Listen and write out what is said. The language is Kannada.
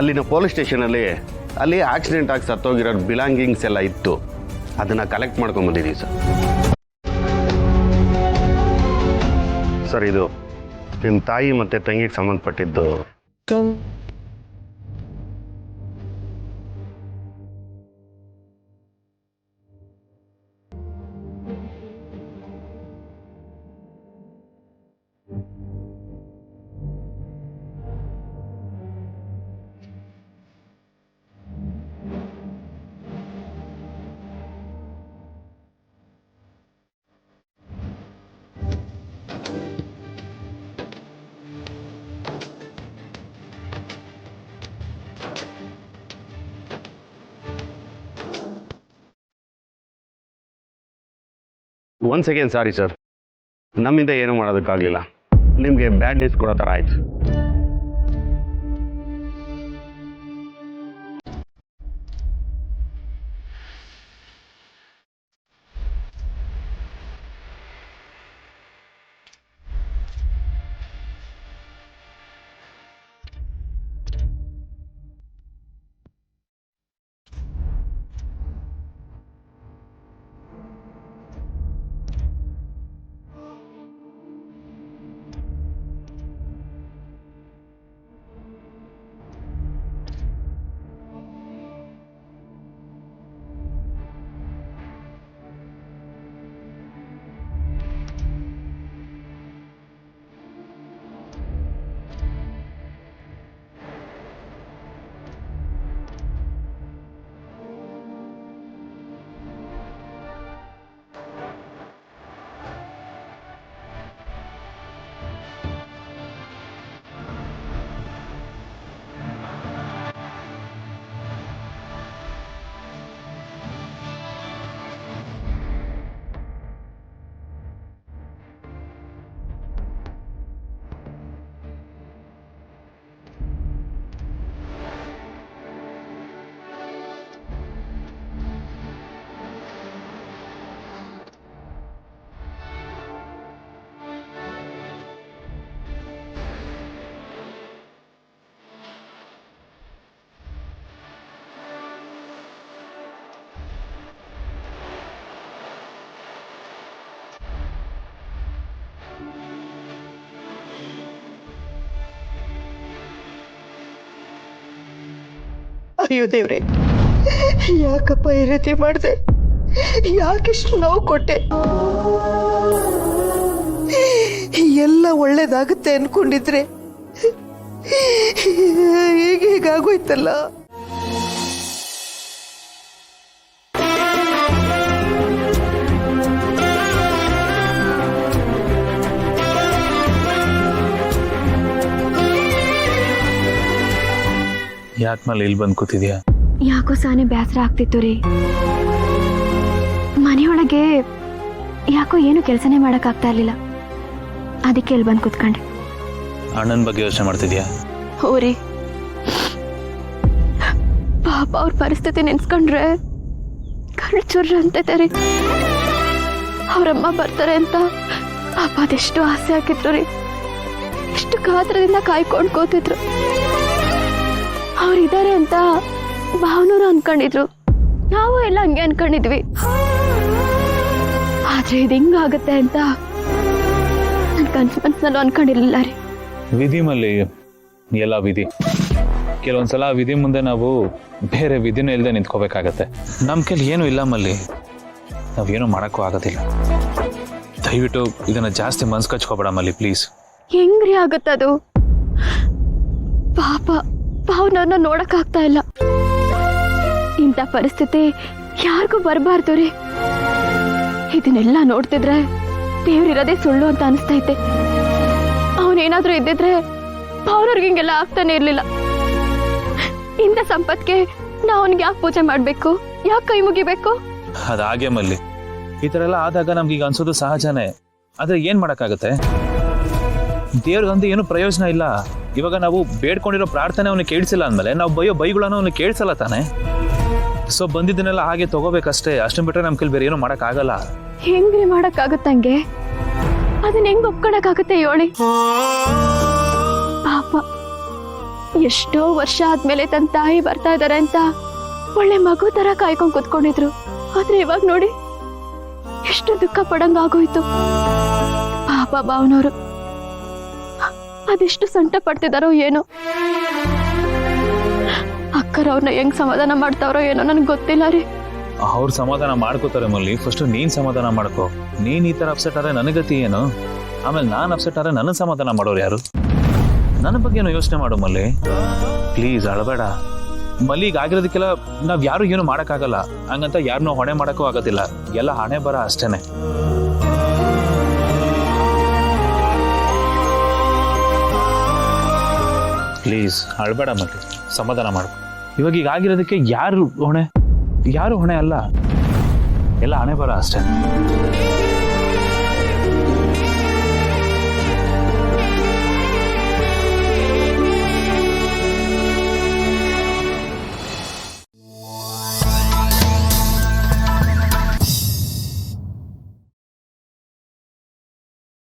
ಅಲ್ಲಿನ ಪೊಲೀಸ್ ಸ್ಟೇಷನಲ್ಲಿ ಅಲ್ಲಿ ಆಕ್ಸಿಡೆಂಟ್ ಆಗಿ ಸತ್ತೋಗಿರೋ ಬಿಲಾಂಗಿಂಗ್ಸ್ ಎಲ್ಲ ಇತ್ತು. ಅದನ್ನು ಕಲೆಕ್ಟ್ ಮಾಡ್ಕೊಂಬಂದಿದ್ದೀವಿ ಸರ್. ಸರ್, ಇದು ನಿಮ್ಮ ತಾಯಿ ಮತ್ತು ತಂಗಿಗೆ ಸಂಬಂಧಪಟ್ಟಿದ್ದು. ಒನ್ ಸೆಕೆಂಡ್, ಸಾರಿ ಸರ್, ನಮ್ಮಿಂದ ಏನೂ ಮಾಡೋದಕ್ಕಾಗಲಿಲ್ಲ. ನಿಮಗೆ ಬ್ಯಾಡ್ ನ್ಯೂಸ್ ಕೊಡೋ ಥರ ಆಯಿತು. ಅಯ್ಯೋ ದೇವ್ರೆ, ಯಾಕಪ್ಪ ಈ ರೀತಿ ಮಾಡಿದೆ? ಯಾಕಿಷ್ಟು ನೋವು ಕೊಟ್ಟೆ? ಎಲ್ಲ ಒಳ್ಳೇದಾಗುತ್ತೆ ಅನ್ಕೊಂಡಿದ್ರೆ ಹೀಗಾಗೋಯ್ತಲ್ಲ. ಯಾಕೆ ಮೇಲೆ ಇಲ್ಲಿ ಬಂದು ಕೂತಿದ್ಯಾ? ಯಾಕೋ ಸಾನೆ ಬೇಸರ ಆಗ್ತಿತ್ತು ರೀ. ಮನೆಯೊಳಗೆ ಯಾಕೋ ಏನು ಕೆಲಸನೇ ಮಾಡಕ್ಕಾಗ್ತಾ ಇರ್ಲಿಲ್ಲ. ಅದಕ್ಕೆ ಇಲ್ಲಿ ಬಂದು ಕೂತ್ಕೊಂಡೆ. ಅಣ್ಣನ ಬಗ್ಗೆ ಯೋಚನೆ ಮಾಡ್ತಿದ್ಯಾ? ಹೋ ರೀ, ಪಾಪ ಅವ್ರ ಪರಿಸ್ಥಿತಿ ನೆನ್ಸ್ಕೊಂಡ್ರೆ ಕಣ್ಣು ಚುರ್ರ ಅಂತೈತೆ ರೀ. ಅವ್ರಮ್ಮ ಬರ್ತಾರೆ ಅಂತ ಪಾಪ ಅದೆಷ್ಟು ಆಸೆ ಹಾಕಿದ್ರು ರೀ. ಎಷ್ಟು ಕಾತ್ರದಿಂದ ಕಾಯ್ಕೊಂಡು ಕೂತಿದ್ರು. ಅವ್ರಿದ್ದಾರೆ ಅಂತ ಭಾವನೂರು ಅನ್ಕೊಂಡಿದ್ರು, ನಾವು ಎಲ್ಲ ಹಂಗೆ ಅನ್ಕೊಂಡಿದ್ವಿ. ಆದ್ರೆ ಇದು ಹಿಂಗಾಗತ್ತೆ ಅಂತ ನನ್ನ ಕನ್ಸಲ್ಲೂ ಅನ್ಕೊಂಡಿರ್ಲಿಲ್ಲ ರೀ. ವಿಧಿ ಮಲ್ಲಿ ಎಲ್ಲ ವಿಧಿ. ಕೆಲವೊಂದ್ಸಲ ವಿಧಿ ಮುಂದೆ ನಾವು ಬೇರೆ ವಿಧಿನೂ ಇಲ್ಲದೆ ನಿಂತ್ಕೋಬೇಕಾಗತ್ತೆ. ನಮ್ಮ ಕೈಲಿ ಏನೂ ಇಲ್ಲ ಮಲ್ಲಿ, ನಾವೇನು ಮಾಡೋಕ್ಕೂ ಆಗೋದಿಲ್ಲ. ದಯವಿಟ್ಟು ಇದನ್ನ ಜಾಸ್ತಿ ಮನ್ಸು ಕಚ್ಕೋಬೇಡ ಮಲ್ಲಿ, ಪ್ಲೀಸ್. ಹೆಂಗ್ರಿ ಆಗತ್ತದು? ಪಾಪ ಭಾವನವ್ರನ್ನ ನೋಡಕ್ ಆಗ್ತಾ ಇಲ್ಲ. ಇಂಥ ಪರಿಸ್ಥಿತಿ ಯಾರಿಗೂ ಬರಬಾರ್ದು ರೀ. ಇದನ್ನೆಲ್ಲ ನೋಡ್ತಿದ್ರೆ ದೇವ್ರಿರೋದೇ ಸುಳ್ಳು ಅಂತ ಅನಿಸ್ತೈತೆ. ಅವನೇನಾದ್ರೂ ಇದ್ದಿದ್ರೆ ಭಾವನವ್ರಿಗೆ ಹಿಂಗೆಲ್ಲ ಆಗ್ತಾನೆ ಇರ್ಲಿಲ್ಲ. ಇಂಥ ಸಂಪತ್ಗೆ ನಾ ಅವನಿಗೆ ಯಾಕೆ ಪೂಜೆ ಮಾಡ್ಬೇಕು? ಯಾಕೆ ಕೈ ಮುಗಿಬೇಕು? ಅದಾಗೆ ಮಲ್ಲಿ, ಈ ಥರ ಎಲ್ಲ ಆದಾಗ ನಮ್ಗೆ ಈಗ ಅನ್ಸೋದು ಸಹಜನೇ. ಆದ್ರೆ ಏನ್ ಮಾಡಕ್ಕಾಗತ್ತೆ? ದೇವ್ರಿಗಂತೂ ಏನು ಪ್ರಯೋಜನ ಇಲ್ಲ. ಇವಾಗ ನಾವು ಬೇಡ್ಕೊಂಡಿರೋ ಪ್ರಾರ್ಥನೆ ಅವನಿಗೆ ಕೇಳಿಸಿಲ್ಲ ಅಂದ್ಮೇಲೆ ನಾವು ಬೈಯೋ ಬೈಗಳನ್ನು ಅವನಿಗೆ ಕೇಳಿಸಲ್ಲ ತಾನೆ. ಸೊ ಬಂದಿದ್ದನ್ನೆಲ್ಲ ಹಾಗೆ ತಗೋಬೇಕಷ್ಟೇ. ಅಷ್ಟನ್ ಬಿಟ್ರೆ ನಮ್ ಕೈಲಿ ಬೇರೆ ಏನು ಮಾಡಕ್ ಆಗಲ್ಲ. ಹೆಂಗ್ರಿ ಮಾಡಕ್ ಆಗತ್ತಂಗೆ? ಅದನ್ನ ಹೆಂಗ್ ಒಪ್ಕೊಳಕ್ ಆಗತ್ತೆ ಹೇಳಿ? ಪಾಪ ಎಷ್ಟೋ ವರ್ಷ ಆದ್ಮೇಲೆ ತನ್ನ ತಾಯಿ ಬರ್ತಾ ಇದಾರೆ ಅಂತ ಒಳ್ಳೆ ಮಗು ತರ ಕಾಯ್ಕೊಂಡ್ ಕುತ್ಕೊಂಡಿದ್ರು. ಆದ್ರೆ ಇವಾಗ ನೋಡಿ ಎಷ್ಟು ದುಃಖ ಪಡಂಗಾಗೋಯ್ತು. ಪಾಪ ಭಾವನವರು ಅದೆಷ್ಟು ಸಂಟ ಪಡ್ತಿದಾರೋ ಏನೋ. ಅಕ್ಕರವ್ರನ್ನ ಹೆಂಗ್ ಸಮಾಧಾನ ಮಾಡ್ತಾವ್ರೋ ಏನೋ ನನಗೆ ಗೊತ್ತಿಲ್ಲ ರೀ. ಅವ್ರು ಸಮಾಧಾನ ಮಾಡ್ಕೋತಾರೆ ಮಲ್ಲಿ. ಫಸ್ಟ್ ನೀನ್ ಸಮಾಧಾನ ಮಾಡ್ಕೋ. ನೀನ್ ಈ ತರ ಅಪ್ಸೆಟ್ ಆದ್ರೆ ನನಗತಿ ಏನು? ಆಮೇಲೆ ನಾನ್ ಅಪ್ಸೆಟ್ ಆದ್ರೆ ನನ್ನ ಸಮಾಧಾನ ಮಾಡೋರು ಯಾರು? ನನ್ನ ಬಗ್ಗೆನೂ ಯೋಚನೆ ಮಾಡು ಮಲ್ಲಿ. ಪ್ಲೀಸ್ ಅಳಬೇಡ ಮಲ್ಲಿ. ಈಗ ಆಗಿರೋದಕ್ಕೆಲ್ಲ ನಾವ್ ಯಾರು ಏನು ಮಾಡಕ್ಕಾಗಲ್ಲ. ಹಂಗಂತ ಯಾರನ್ನೂ ಹೊಣೆ ಮಾಡಕ್ಕೂ ಆಗೋದಿಲ್ಲ. ಎಲ್ಲ ಹಣೆ ಬರ ಅಷ್ಟೇನೆ. ಪ್ಲೀಸ್ ಅಳಬೇಡ ಮಲ್ಲಿ, ಸಮಾಧಾನ ಮಾಡು. ಇವಾಗ ಈಗ ಆಗಿರೋದಕ್ಕೆ ಯಾರು ಹೊಣೆ? ಯಾರು ಹೊಣೆ ಅಲ್ಲ. ಎಲ್ಲ ಹಣೆ ಬರ ಅಷ್ಟೇ.